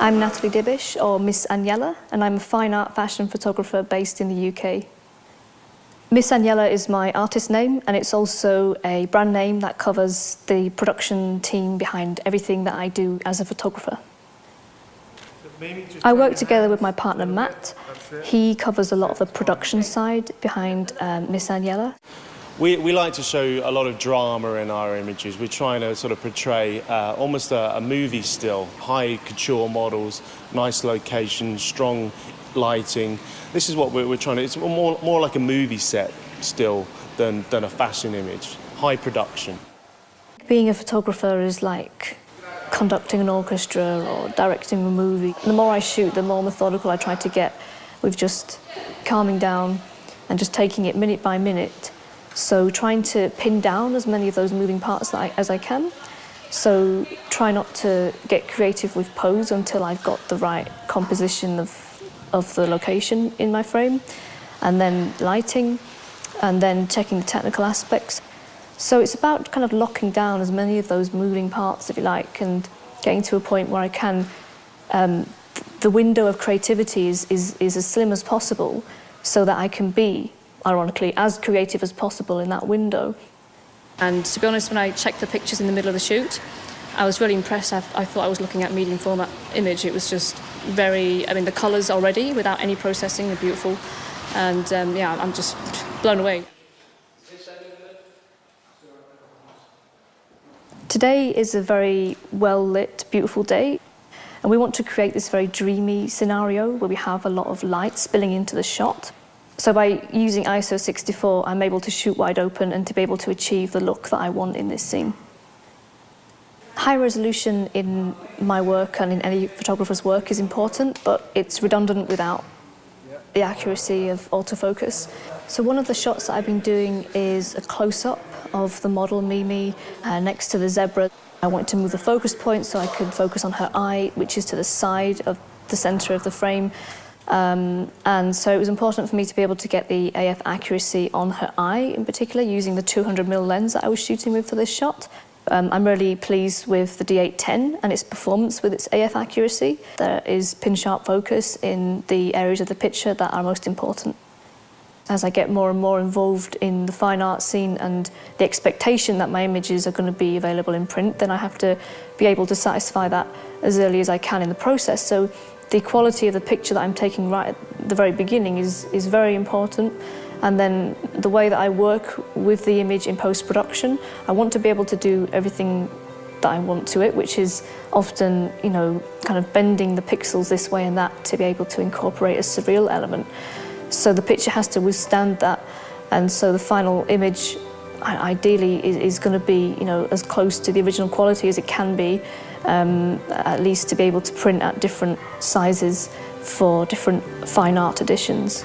I'm Nikon D810, or Miss Aniela, and I'm a fine art fashion photographer based in the UK. Miss Aniela is my artist name, and it's also a brand name that covers the production team behind everything that I do as a photographer. I work together with my partner Matt. He covers a lot of the production side behind Miss Aniela. We like to show a lot of drama in our images. We're trying to sort of portray almost a movie still. High couture models, nice locations, strong lighting. This is what we're trying to, it's more like a movie set still than a fashion image. High production. Being a photographer is like conducting an orchestra or directing a movie. The more I shoot, the more methodical I try to get with just calming down and just taking it minute by minute. So trying to pin down as many of those moving parts as I can. So try not to get creative with pose until I've got the right composition of the location in my frame, and then lighting, and then checking the technical aspects. So it's about kind of locking down as many of those moving parts, if you like, and getting to a point where I can, the window of creativity is as slim as possible so that I can be, ironically, as creative as possible in that window. And to be honest, when I checked the pictures in the middle of the shoot, I was really impressed. I thought I was looking at medium format image. It was just very, I mean, the colours already, without any processing, are beautiful. And yeah, I'm just blown away. Today is a very well-lit, beautiful day. And we want to create this very dreamy scenario where we have a lot of light spilling into the shot. So by using ISO 64, I'm able to shoot wide open and to be able to achieve the look that I want in this scene. High resolution in my work and in any photographer's work is important, but it's redundant without the accuracy of autofocus. So one of the shots that I've been doing is a close-up of the model Mimi next to the zebra. I wanted to move the focus point so I could focus on her eye, which is to the side of the centre of the frame. And so it was important for me to be able to get the AF accuracy on her eye in particular, using the 200mm lens that I was shooting with for this shot. I'm really pleased with the D810 and its performance with its AF accuracy. There is pin-sharp focus in the areas of the picture that are most important. As I get more and more involved in the fine art scene and the expectation that my images are going to be available in print, then I have to be able to satisfy that as early as I can in the process. So the quality of the picture that I'm taking right at the very beginning is very important. And then the way that I work with the image in post-production, I want to be able to do everything that I want to it, which is often, you know, kind of bending the pixels this way and that to be able to incorporate a surreal element. So the picture has to withstand that. And so the final image, ideally, is going to be, you know, as close to the original quality as it can be, at least to be able to print at different sizes for different fine art editions.